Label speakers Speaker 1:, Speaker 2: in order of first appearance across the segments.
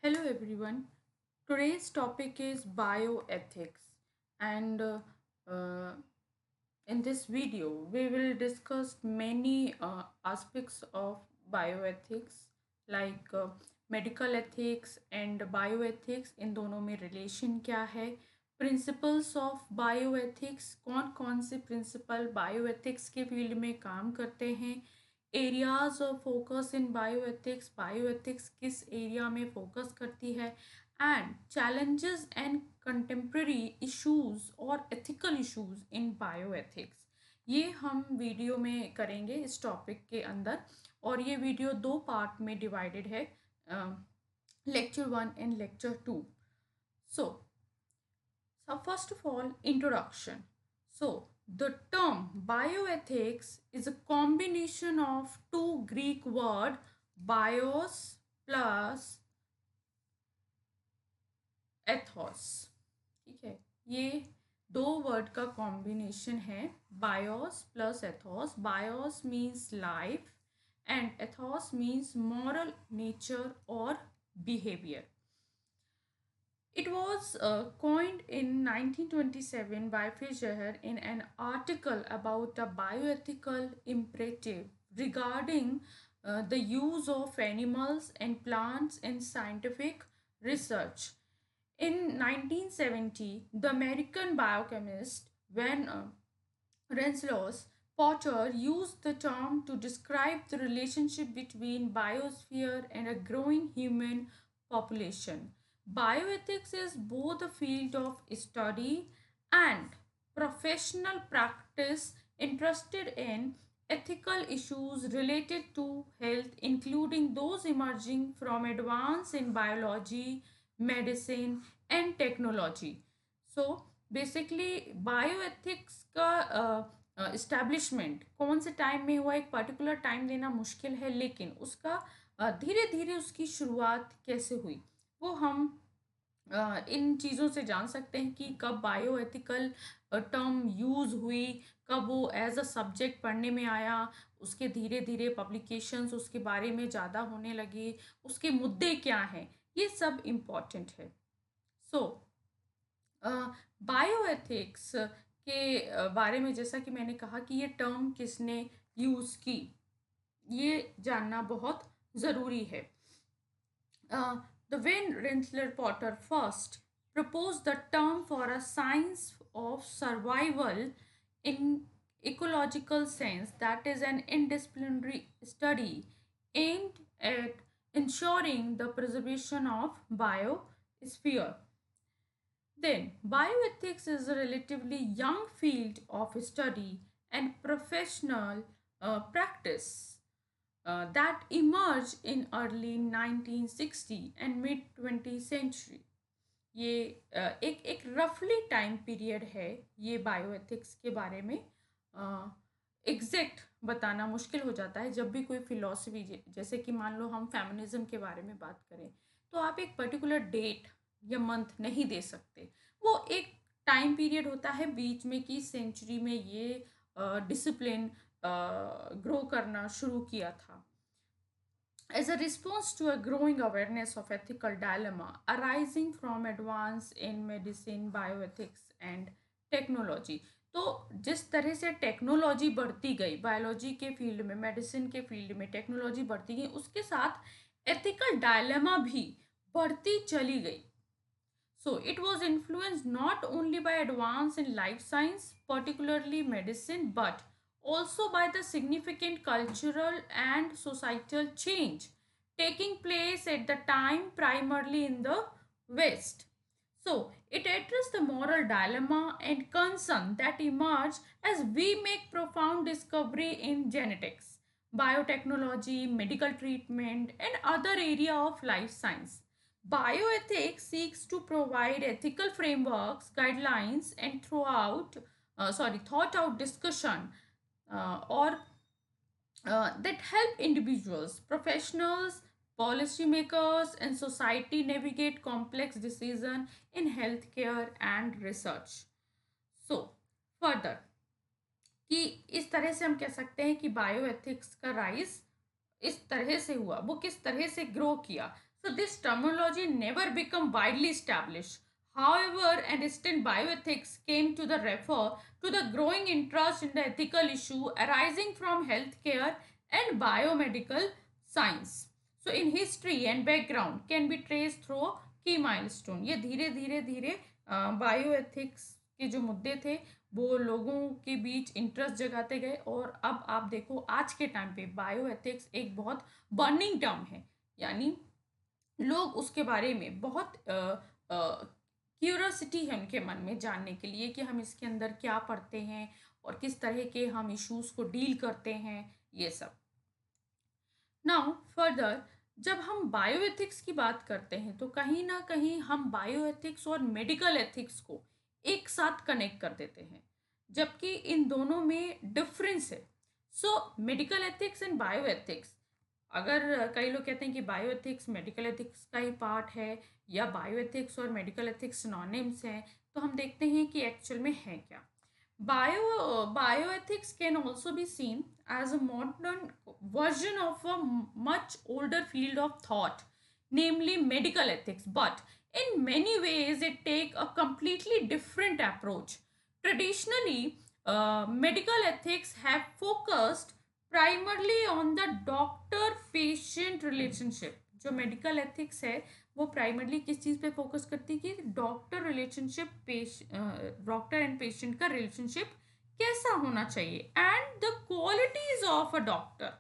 Speaker 1: Hello everyone. Today's topic is bioethics, and uh, in this video we will discuss many aspects of bioethics like medical ethics and bioethics. इन दोनों में relation क्या है, principles of bioethics, कौन कौन से principal bioethics के field में काम करते हैं, areas of focus in bioethics, bioethics किस एरिया में फोकस करती है, and challenges and contemporary issues और एथिकल इश्यूज इन बायोएथिक्स। ये हम वीडियो में करेंगे इस टॉपिक के अंदर, और ये वीडियो दो पार्ट में डिवाइडेड है, lecture 1 and lecture 2. So first of all, introduction. So the term bioethics is a combination of two Greek word, bios plus ethos. ठीक है, ये दो वर्ड का कॉम्बिनेशन है, BIOS plus Athos. BIOS means life and Athos means moral nature और behavior. It was coined in 1927 by Fisher in an article about a bioethical imperative regarding the use of animals and plants in scientific research. In 1970, the American biochemist Van Rensselaer Potter used the term to describe the relationship between biosphere and a growing human population. Bioethics is both a field of study and professional practice interested in ethical issues related to health, including those emerging from advance in biology, medicine, and technology. So, basically bioethics का establishment कौन से time में हुआ, एक particular time देना मुश्किल है, लेकिन उसका धीरे धीरे उसकी शुरुआत कैसे हुई वो हम इन चीज़ों से जान सकते हैं कि कब बायोएथिकल टर्म यूज़ हुई, कब वो एज अ सब्जेक्ट पढ़ने में आया, उसके धीरे धीरे पब्लिकेशंस उसके बारे में ज़्यादा होने लगे, उसके मुद्दे क्या हैं, ये सब इम्पॉर्टेंट है. सो बायोएथिक्स के बारे में जैसा कि मैंने कहा कि ये टर्म किसने यूज़ की, ये जानना बहुत ज़रूरी है. The Van Rensselaer Potter first proposed the term for a science of survival in ecological sense, that is an interdisciplinary study aimed at ensuring the preservation of biosphere. Then, bioethics is a relatively young field of study and professional practice that emerged in early 1960 and mid 20th century. ये एक एक रफली time period है ये bioethics के बारे में. Exact बताना मुश्किल हो जाता है जब भी कोई फिलॉसफी, जैसे कि मान लो हम फेमिनिज्म के बारे में बात करें, तो आप एक पर्टिकुलर डेट या मंथ नहीं दे सकते. वो एक टाइम पीरियड होता है बीच में कि सेंचुरी में ये डिसिप्लिन ग्रो करना शुरू किया था. As a response to a growing awareness of ethical dilemma arising from advance in medicine, bioethics and technology. तो जिस तरह से टेक्नोलॉजी बढ़ती गई बायोलॉजी के फील्ड में, मेडिसिन के फील्ड में टेक्नोलॉजी बढ़ती गई, उसके साथ एथिकल डायलेमा भी बढ़ती चली गई. So it was influenced not only by advance in life science, particularly medicine, but also by the significant cultural and societal change taking place at the time, primarily in the West. So it addressed the moral dilemma and concern that emerge as we make profound discovery in genetics, biotechnology, medical treatment, and other area of life science. Bioethics seeks to provide ethical frameworks, guidelines, and thought out discussion or that help individuals, professionals, policymakers, and society navigate complex decisions in healthcare and research. So, further, कि इस तरह से हम कह सकते हैं कि bioethics का राइज इस तरह से हुआ, वो किस तरह से ग्रो किया. So this terminology never become widely established. However, and instant bioethics came to the refer to the growing interest in the ethical issue arising from healthcare and biomedical science. So in history and background can be traced through key milestone. ये धीरे धीरे धीरे bioethics के जो मुद्दे थे वो लोगों के बीच इंटरेस्ट जगाते गए, और अब आप देखो आज के टाइम पे बायोएथिक्स एक बहुत बर्निंग टर्म है. यानी लोग उसके बारे में बहुत क्यूरोसिटी है उनके मन में जानने के लिए कि हम इसके अंदर क्या पढ़ते हैं और किस तरह के हम इश्यूज को डील करते हैं, ये सब. नाउ फर्दर, जब हम बायोएथिक्स की बात करते हैं तो कहीं ना कहीं हम बायोएथिक्स और मेडिकल एथिक्स को एक साथ कनेक्ट कर देते हैं, जबकि इन दोनों में डिफरेंस है. So medical ethics and bioethics, अगर कई लोग कहते हैं कि बायोएथिक्स मेडिकल एथिक्स का ही पार्ट है या बायोएथिक्स और मेडिकल एथिक्स सिनोनिम्स हैं, तो हम देखते हैं कि एक्चुअल में है क्या. Bioethics can also be seen as a modern version of a much older field of thought, namely medical ethics, but in many ways it take a completely different approach. Traditionally, medical ethics have focused primarily on the doctor-patient relationship. जो medical ethics है वो primarily किस चीज़ पे focus करती है कि doctor relationship, doctor and patient का relationship कैसा होना चाहिए and the qualities of a doctor.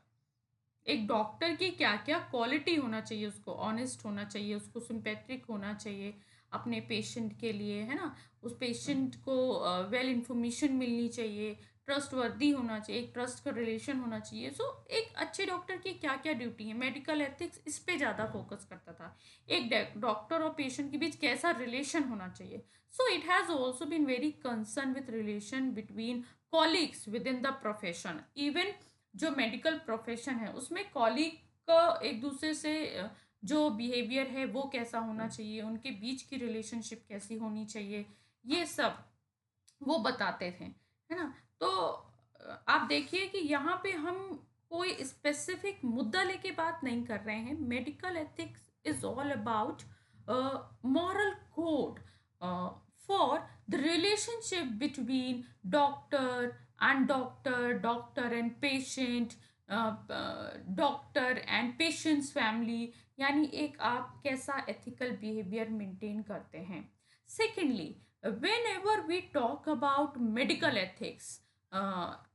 Speaker 1: एक डॉक्टर की क्या क्या क्वालिटी होना चाहिए, उसको ऑनेस्ट होना चाहिए, उसको सिंपैथेटिक होना चाहिए अपने पेशेंट के लिए, है ना. उस पेशेंट को वेल इंफॉर्मेशन मिलनी चाहिए, ट्रस्टवर्दी होना चाहिए, एक ट्रस्ट का रिलेशन होना चाहिए. सो एक अच्छे डॉक्टर की क्या क्या ड्यूटी है, मेडिकल एथिक्स इस पे ज़्यादा फोकस करता था. एक डॉक्टर और पेशेंट के बीच कैसा रिलेशन होना चाहिए. So it has also been very concern with relation between colleagues within the profession. Even जो मेडिकल प्रोफेशन है उसमें कॉलीग का एक दूसरे से जो बिहेवियर है वो कैसा होना चाहिए, उनके बीच की रिलेशनशिप कैसी होनी चाहिए, ये सब वो बताते थे, है ना. तो आप देखिए कि यहाँ पे हम कोई स्पेसिफिक मुद्दा लेके बात नहीं कर रहे हैं. Medical ethics is all about moral code for the relationship between doctor and patient, doctor and patient's family. यानी एक आप कैसा एथिकल बिहेवियर मेंटेन करते हैं. Secondly, whenever we talk about medical ethics,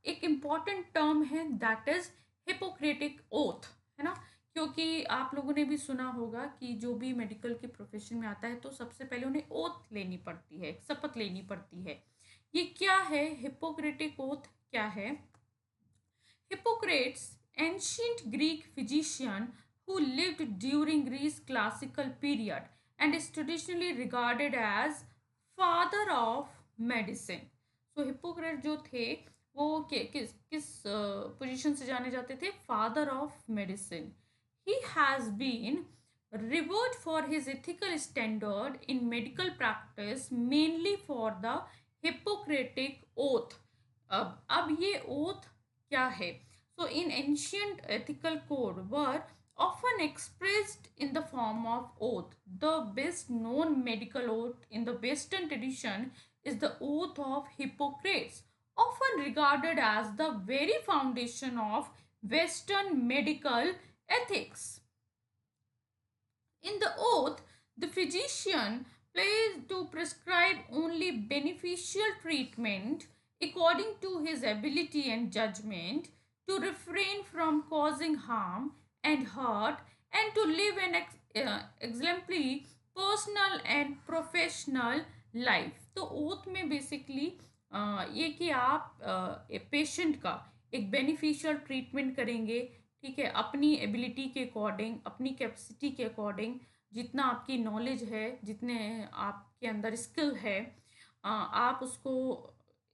Speaker 1: एक इम्पॉर्टेंट टर्म है that is Hippocratic oath, है ना. क्योंकि आप लोगों ने भी सुना होगा कि जो भी मेडिकल के प्रोफेशन में आता है तो सबसे पहले उन्हें ओथ लेनी पड़ती है, शपथ लेनी पड़ती है. ये क्या है हिपोक्रेटिक ओथ, क्या है. Hippocrates, ancient Greek physician who lived during Greece's classical period and is traditionally regarded as father of medicine. So Hippocrates जो थे वो किस किस पोजीशन से जाने जाते थे, father of medicine. He has been revered for his ethical standard in medical practice, mainly for the Hippocratic oath. अब ये oath क्या है. So in ancient ethical code were often expressed in the form of oath. The best known medical oath in the Western tradition is the oath of Hippocrates, often regarded as the very foundation of Western medical ethics. In the oath, the physician pledged to prescribe only beneficial treatment according to his ability and judgment, to refrain from causing harm and hurt, and to live an exemplary personal and professional life. तो oath में basically ये कि आप patient का एक beneficial treatment करेंगे, ठीक है, अपनी एबिलिटी के अकॉर्डिंग, अपनी कैपेसिटी के अकॉर्डिंग, जितना आपकी नॉलेज है, जितने आपके अंदर स्किल है, आप उसको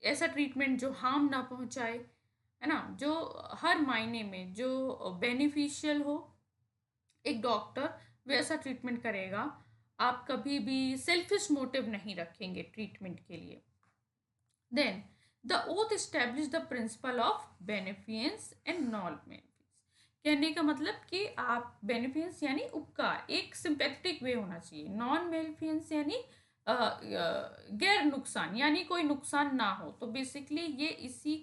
Speaker 1: ऐसा ट्रीटमेंट जो हार्म ना पहुंचाए, है ना, जो हर मायने में जो बेनिफिशियल हो. एक डॉक्टर वैसा ट्रीटमेंट करेगा. आप कभी भी सेल्फिश मोटिव नहीं रखेंगे ट्रीटमेंट के लिए. Then, the oath established the principle of beneficence and non-beneficence. कहने का मतलब कि आप बेनिफिशियंस यानी उपकार, एक सिंपैथेटिक वे होना चाहिए। नॉन मेलिफियंस यानी गैर नुकसान, यानी कोई नुकसान ना हो। तो बेसिकली ये इसी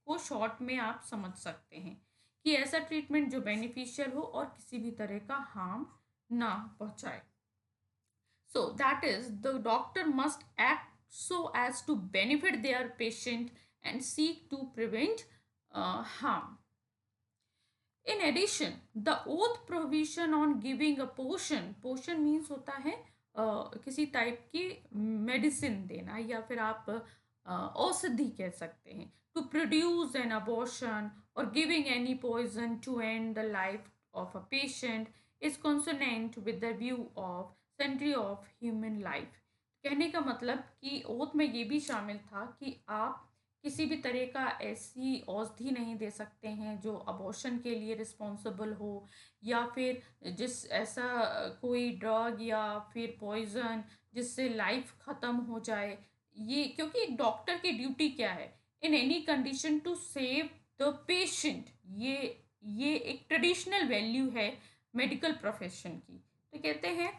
Speaker 1: को शॉर्ट में आप समझ सकते हैं कि ऐसा ट्रीटमेंट जो बेनिफिशियल हो और किसी भी तरह का हार्म ना पहुंचाए। So that is, the doctor must act so as to benefit their patient and seek to prevent harm. In addition, the oath provision on giving a potion means होता है किसी टाइप की मेडिसिन देना, या फिर आप औषधि कह सकते हैं, टू प्रोड्यूस एन अबॉर्शन और giving any poison to end the life of a patient is consonant with the view of sanctity of human life. कहने का मतलब कि ओथ में ये भी शामिल था कि आप किसी भी तरह का ऐसी औषधि नहीं दे सकते हैं जो अबॉर्शन के लिए रिस्पॉन्सिबल हो, या फिर जिस ऐसा कोई ड्रग या फिर पॉइजन जिससे लाइफ ख़त्म हो जाए। ये क्योंकि एक डॉक्टर की ड्यूटी क्या है, in any condition to save the patient. ये एक ट्रेडिशनल वैल्यू है मेडिकल प्रोफेशन की। तो कहते हैं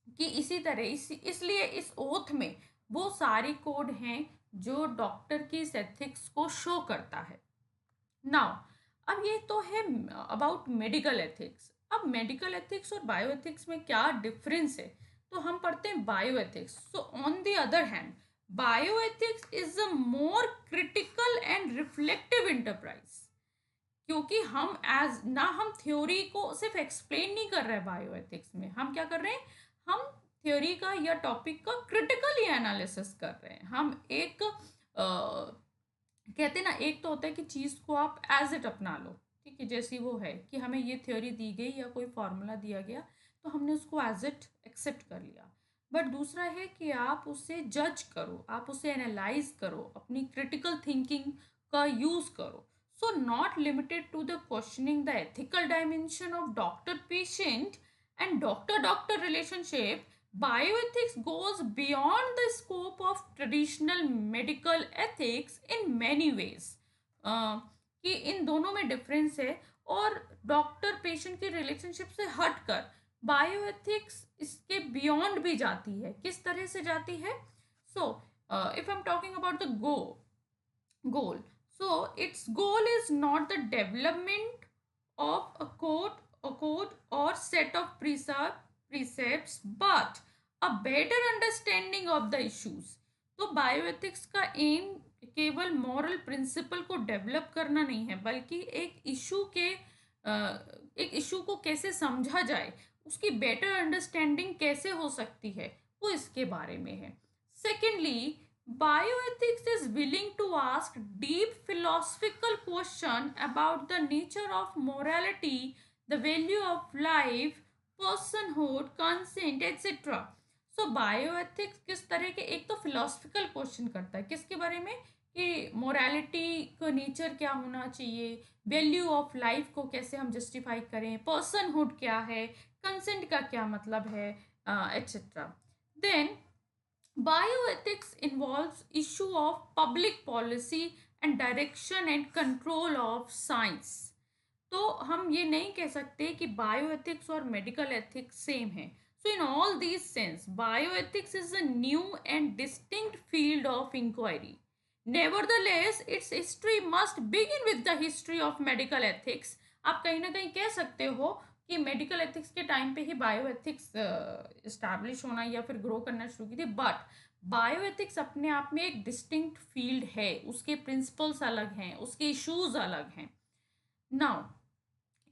Speaker 1: कि इसी तरह इसलिए इस ओथ में वो सारे कोड हैं जो डॉक्टर की एथिक्स को शो करता है। नाउ अब ये तो है अबाउट मेडिकल एथिक्स। अब मेडिकल एथिक्स और बायो एथिक्स में क्या डिफरेंस है, तो हम पढ़ते हैं bio ethics. So on the other hand, bio ethics is a more critical and reflective enterprise. क्योंकि हम थ्योरी को सिर्फ एक्सप्लेन नहीं कर रहे बायो एथिक्स में, हम क्या कर रहे हैं, हम थ्योरी का या टॉपिक का क्रिटिकली एनालिसिस कर रहे हैं। हम एक कहते हैं ना, एक तो होता है कि चीज़ को आप एज इट अपना लो, ठीक है, जैसी वो है कि हमें ये थ्योरी दी गई या कोई फॉर्मूला दिया गया तो हमने उसको एज इट एक्सेप्ट कर लिया। बट दूसरा है कि आप उसे जज करो, आप उसे एनालाइज करो, अपनी क्रिटिकल थिंकिंग का यूज़ करो। So not limited to the questioning the ethical dimension of doctor-patient and doctor-doctor relationship, bioethics goes beyond the scope of traditional medical ethics in many ways. कि इन दोनों में डिफरेंस है, और doctor patient की relationship से हटकर bioethics इसके beyond भी जाती है। किस तरह से जाती है? So if I am talking about the goal. So its goal is not the development of a code or set of precepts, but a better understanding of the issues. तो बायोएथिक्स का एम केवल moral principal को develop करना नहीं है, बल्कि एक issue को कैसे समझा जाए, उसकी बेटर अंडरस्टैंडिंग कैसे हो सकती है, वो इसके बारे में है। Secondly, bioethics is willing to ask deep philosophical question about the nature of morality, the value of life, personhood, consent, etc. So bioethics किस तरह के, एक तो philosophical क्वेश्चन करता है किसके बारे में, कि मोरालिटी का नेचर क्या होना चाहिए, वैल्यू ऑफ लाइफ को कैसे हम जस्टिफाई करें, पर्सनहुड क्या है, कंसेंट का क्या मतलब है, etcetera. Then bioethics involves issue of public policy and direction and control of science. तो हम ये नहीं कह सकते कि बायोएथिक्स और मेडिकल एथिक्स सेम है। So in all these senses bioethics is a new and distinct field of inquiry. Nevertheless its history must begin with the history of medical ethics. आप कहीं ना कहीं कह सकते हो कि मेडिकल एथिक्स के टाइम पे ही बायो एथिक्स इस्टेब्लिश होना या फिर ग्रो करना शुरू की थी, बट बायो एथिक्स अपने आप में एक डिस्टिंक्ट फील्ड है, उसके प्रिंसिपल्स अलग हैं, उसके इश्यूज अलग हैं। नाउ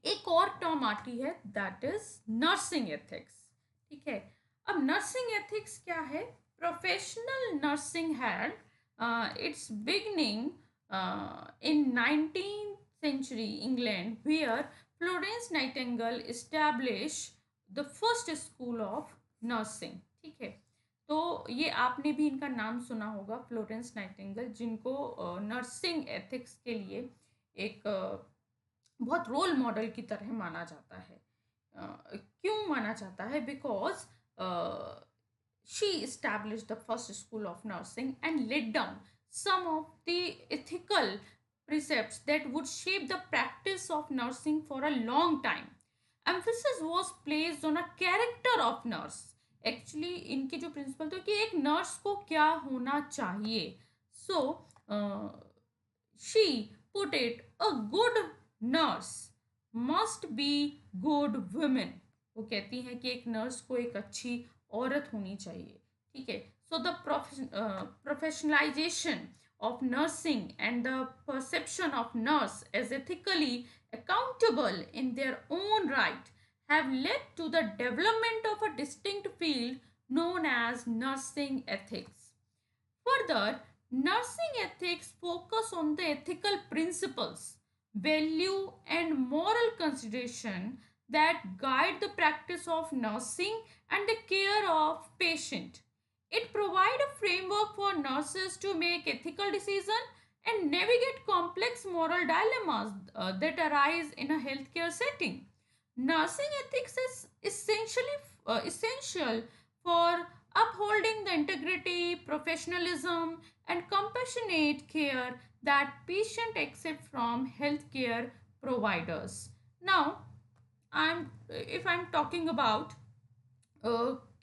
Speaker 1: एक और टर्म आती है, दैट इज नर्सिंग एथिक्स। ठीक है, अब नर्सिंग एथिक्स क्या है? Professional nursing had it's beginning in 19th century England, where Florence Nightingale establish the first school of nursing. ठीक है, तो ये आपने भी इनका नाम सुना होगा, फ्लोरेंस नाइटिंगेल, जिनको नर्सिंग एथिक्स के लिए एक बहुत रोल मॉडल की तरह माना जाता है। क्यों माना जाता है? Because she established the first school of nursing and laid down some of the ethical precepts that would shape the practice of nursing for a long time. Emphasis was placed on a character of nurse. Actually इनके जो principal थे कि एक nurse को क्या होना चाहिए. So she put it a good nurse must be good women. वो कहती हैं कि एक नर्स को एक अच्छी औरत होनी चाहिए. ठीक है. So the professionalisation of nursing and the perception of nurse as ethically accountable in their own right have led to the development of a distinct field known as nursing ethics. Further, nursing ethics focus on the ethical principles, value, and moral consideration that guide the practice of nursing and the care of patient. It provides a framework for nurses to make ethical decisions and navigate complex moral dilemmas that arise in a healthcare setting. Nursing ethics is essential for upholding the integrity, professionalism, and compassionate care that patients accept from healthcare providers. Now, if I'm talking about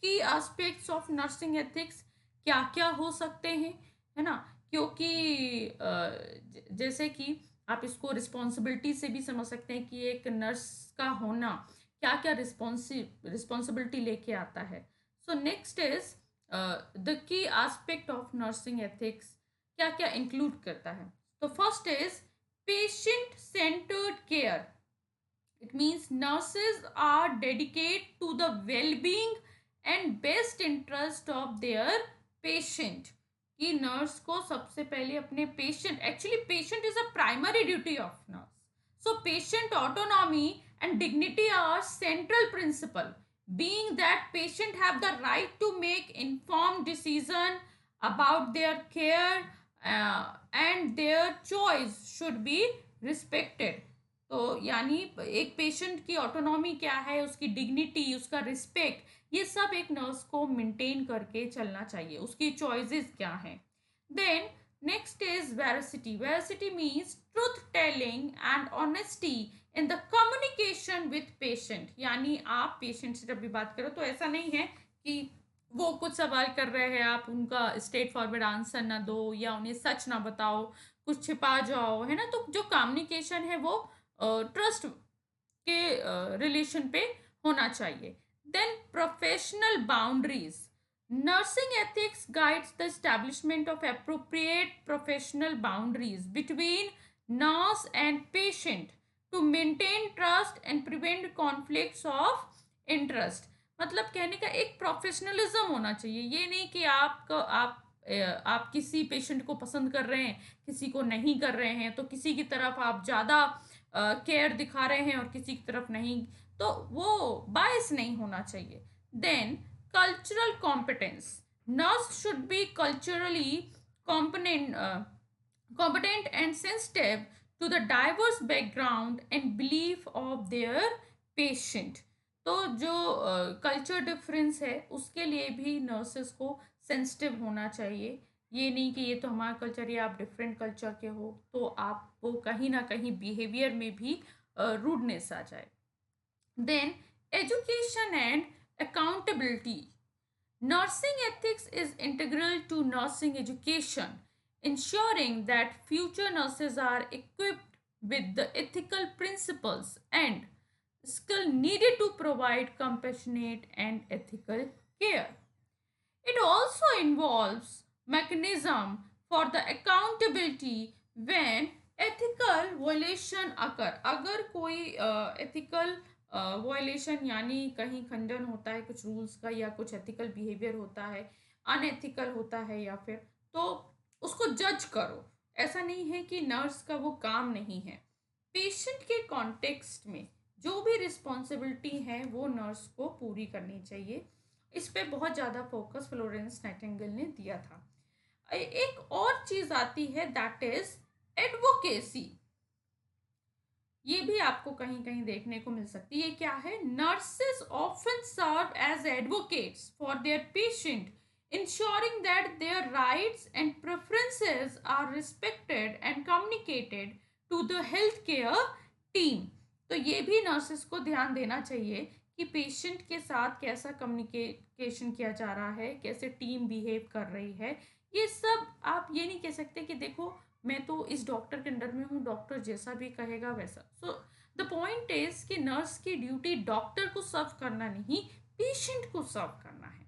Speaker 1: की aspects of nursing ethics क्या क्या हो सकते हैं, है ना. क्योंकि जैसे कि आप इसको रिस्पॉन्सिबिलिटी से भी समझ सकते हैं कि एक नर्स का होना क्या क्या रिस्पॉन्सिबिलिटी लेके आता है. So next is the key aspect of nursing ethics क्या क्या इंक्लूड करता है. तो first is patient centred care. It means nurses are dedicated to the well-being and best interest of their patient. कि नर्स को सबसे पहले अपने patient, actually patient is a primary duty of nurse. So patient autonomy and dignity are central principle, being that patient have the right to make informed decision about their care and their choice should be respected. तो यानी एक patient की autonomy क्या है, उसकी dignity, उसका respect, ये सब एक नर्स को मेंटेन करके चलना चाहिए. उसकी चॉइसेस क्या हैं. Then next is veracity. Veracity means truth telling and honesty in the communication with patient. यानी आप पेशेंट से जब भी बात करो तो ऐसा नहीं है कि वो कुछ सवाल कर रहे हैं, आप उनका स्ट्रेट फॉरवर्ड आंसर ना दो या उन्हें सच ना बताओ, कुछ छिपा जाओ, है ना. तो जो कम्युनिकेशन है वो ट्रस्ट के रिलेशन पे होना चाहिए. Then professional boundaries. Nursing ethics guides the establishment of appropriate professional boundaries between nurse and patient to maintain trust and prevent conflicts of interest. मतलब कहने का एक प्रोफेशनलिज्म होना चाहिए. ये नहीं कि आप किसी पेशेंट को पसंद कर रहे हैं, किसी को नहीं कर रहे हैं, तो किसी की तरफ आप ज़्यादा केयर दिखा रहे हैं और किसी की तरफ नहीं, तो वो बायस नहीं होना चाहिए. Then cultural competence. Nurse should be culturally competent and sensitive to the diverse background and belief of their patient. तो जो कल्चर डिफरेंस है उसके लिए भी नर्सेस को सेंसिटिव होना चाहिए. ये नहीं कि ये तो हमारा कल्चर है, आप डिफरेंट कल्चर के हो तो आप वो कहीं ना कहीं बिहेवियर में भी रूडनेस आ जाए. Then education and accountability. Nursing ethics is integral to nursing education, ensuring that future nurses are equipped with the ethical principles and skill needed to provide compassionate and ethical care. It also involves mechanism for the accountability when ethical violation occur. अगर कोई ethical violation यानी कहीं खंडन होता है कुछ rules का या कुछ एथिकल बिहेवियर होता है, अनएथिकल होता है या फिर, तो उसको जज करो. ऐसा नहीं है कि नर्स का वो काम नहीं है. पेशेंट के कॉन्टेक्स्ट में जो भी रिस्पॉन्सिबिलिटी है वो नर्स को पूरी करनी चाहिए. इस पे बहुत ज़्यादा फोकस फ्लोरेंस नाइटिंगेल ने दिया था. एक और चीज़ आती है दैट इज एडवोकेसी. ये भी आपको कहीं कहीं देखने को मिल सकती है. क्या है? Nurses often serve as advocates for their patient, ensuring that their rights and preferences are respected and communicated to the health care team. तो ये भी नर्सेस को ध्यान देना चाहिए कि पेशेंट के साथ कैसा कम्युनिकेशन किया जा रहा है, कैसे टीम बिहेव कर रही है। ये सब आप ये नहीं कह सकते कि देखो मैं तो इस डॉक्टर के अंडर में हूँ, डॉक्टर जैसा भी कहेगा वैसा। सो द पॉइंट इज कि नर्स की ड्यूटी डॉक्टर को सर्व करना नहीं, पेशेंट को सर्व करना है।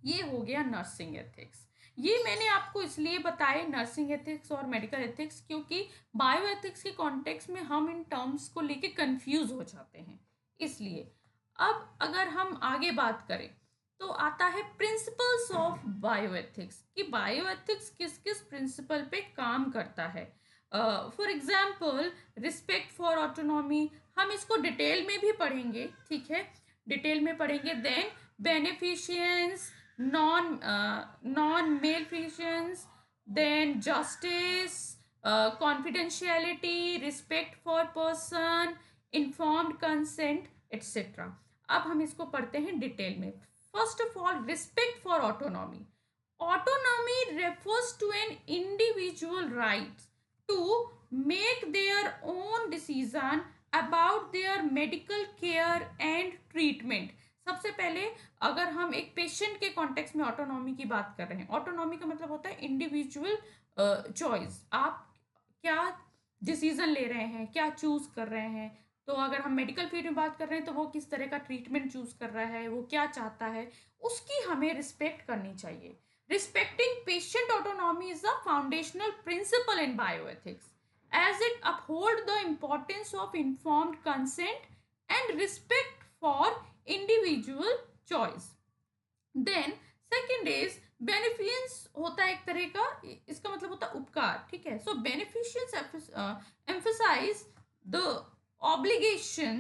Speaker 1: ये हो गया नर्सिंग एथिक्स। ये मैंने आपको इसलिए बताए नर्सिंग एथिक्स और मेडिकल एथिक्स क्योंकि बायो एथिक्स के कॉन्टेक्स्ट में हम इन टर्म्स को लेके कंफ्यूज हो जाते हैं, इसलिए। अब अगर हम आगे बात करें तो आता है प्रिंसिपल्स ऑफ बायो एथिक्स, कि बायो एथिक्स किस किस प्रिंसिपल पे काम करता है। For example respect for autonomy, हम इसको डिटेल में भी पढ़ेंगे, ठीक है, डिटेल में पढ़ेंगे। Then beneficence, non-malfeasance, then justice, confidentiality, respect for person, informed consent, etc. अब हम इसको पढ़ते हैं डिटेल में। First of all respect for autonomy. Autonomy refers to an individual right to make their own decision about their medical care and treatment। सबसे पहले अगर हम एक पेशेंट के कॉन्टेक्स्ट में ऑटोनॉमी की बात कर रहे हैं, ऑटोनॉमी का मतलब होता है इंडिविजुअल चॉइस। आप क्या डिसीजन ले रहे हैं, क्या चूज कर रहे हैं। तो अगर हम मेडिकल फील्ड में बात कर रहे हैं तो वो किस तरह का ट्रीटमेंट चूज कर रहा है, वो क्या चाहता है, उसकी हमें रिस्पेक्ट करनी चाहिए। Respecting patient autonomy is a foundational principle in bioethics, as it upholds the importance of informed consent and respect for individual choice. Then second is beneficence, होता है एक तरह का, इसका मतलब होता है उपकार, ठीक है। So beneficence emphasize the obligation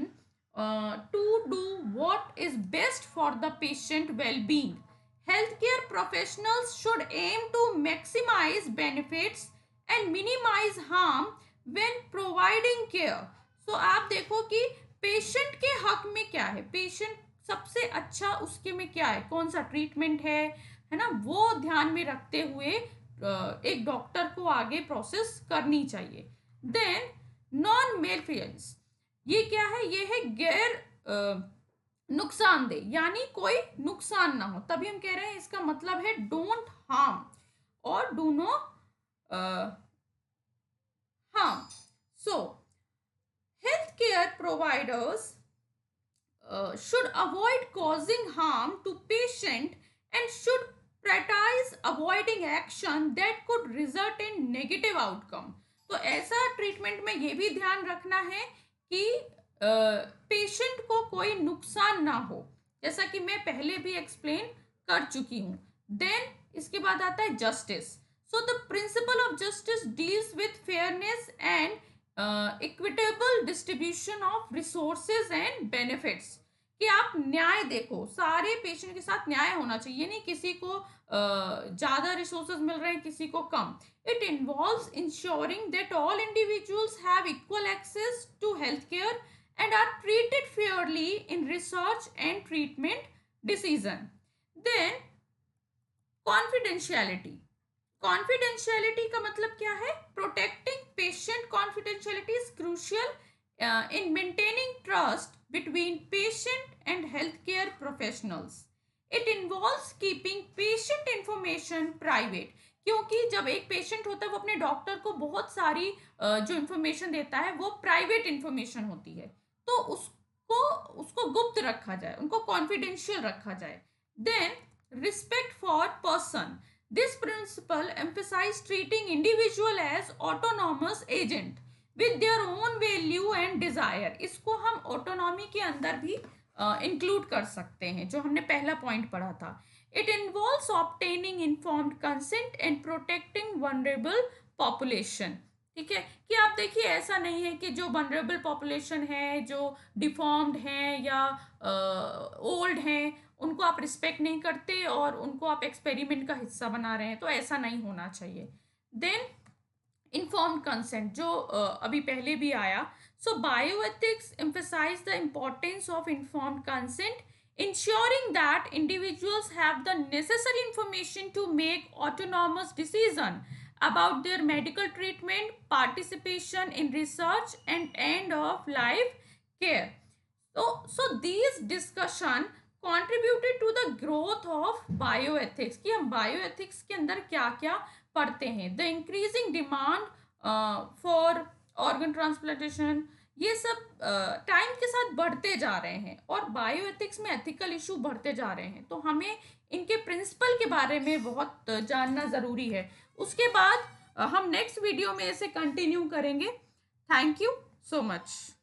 Speaker 1: to do what is best for the patient well-being. Healthcare professionals should aim to maximize benefits and minimize harm when providing care. So आप देखो कि पेशेंट के हक में क्या है, पेशेंट सबसे अच्छा उसके में क्या है, कौन सा ट्रीटमेंट है ना, वो ध्यान में रखते हुए एक डॉक्टर को आगे प्रोसेस करनी चाहिए। देन नॉन मेलफियंस, ये क्या है, ये है गैर नुकसानदेह, यानी कोई नुकसान ना हो, तभी हम कह रहे हैं इसका मतलब है डोंट हार्म और do no harm. So health care providers should avoid causing harm to patient and should prioritize avoiding action that could result in negative outcome। तो ऐसा ट्रीटमेंट में ये भी ध्यान रखना है कि पेशेंट को कोई नुकसान ना हो, जैसा कि मैं पहले भी एक्सप्लेन कर चुकी हूँ। देन इसके बाद आता है justice. So the principle of justice deals with fairness and equitable distribution of resources and benefits, कि आप न्याय देखो, सारे पेशेंट के साथ न्याय होना चाहिए, नहीं किसी को ज़्यादा रिसोर्सेज मिल रहे हैं किसी को कम। It involves ensuring that all individuals have equal access to health care and are treated fairly in research and treatment decision. Then confidentiality, confidentiality का मतलब क्या है, protecting patient confidentiality is crucial in maintaining trust between patient and health care professionals. It involves keeping patient information private, क्योंकि जब एक patient होता है वो अपने डॉक्टर को बहुत सारी जो इंफॉर्मेशन देता है वो प्राइवेट इंफॉर्मेशन होती है, तो उसको उसको गुप्त रखा जाए, उनको कॉन्फिडेंशियल रखा जाए। Then respect for person, this principle emphasizes treating individual as autonomous agent with their own value and desire। इसको हम ऑटोनॉमी के अंदर भी इंक्लूड कर सकते हैं, जो हमने पहला पॉइंट पढ़ा था। It involves obtaining informed consent and protecting vulnerable population, ठीक है। कि आप देखिए ऐसा नहीं है कि जो वनरेबल पॉपुलेशन है, जो डिफॉर्म्ड हैं या ओल्ड हैं, उनको आप रिस्पेक्ट नहीं करते और उनको आप एक्सपेरिमेंट का हिस्सा बना रहे हैं, तो ऐसा नहीं होना चाहिए। देन इन्फॉर्म्ड कंसेंट, जो अभी पहले भी आया। So bioethics emphasise the importance of informed consent, ensuring that individuals have the necessary information to make autonomous decision about their medical treatment, participation in research, and end of life care. So these discussion contributed to the growth of bioethics, कि हम bioethics के अंदर क्या क्या पढ़ते हैं. The increasing demand for organ transplantation, ये सब टाइम के साथ बढ़ते जा रहे हैं और बायोएथिक्स में एथिकल इशू बढ़ते जा रहे हैं. तो हमें इनके प्रिंसिपल के बारे में बहुत जानना ज़रूरी है. उसके बाद हम नेक्स्ट वीडियो में इसे कंटिन्यू करेंगे. Thank you so much.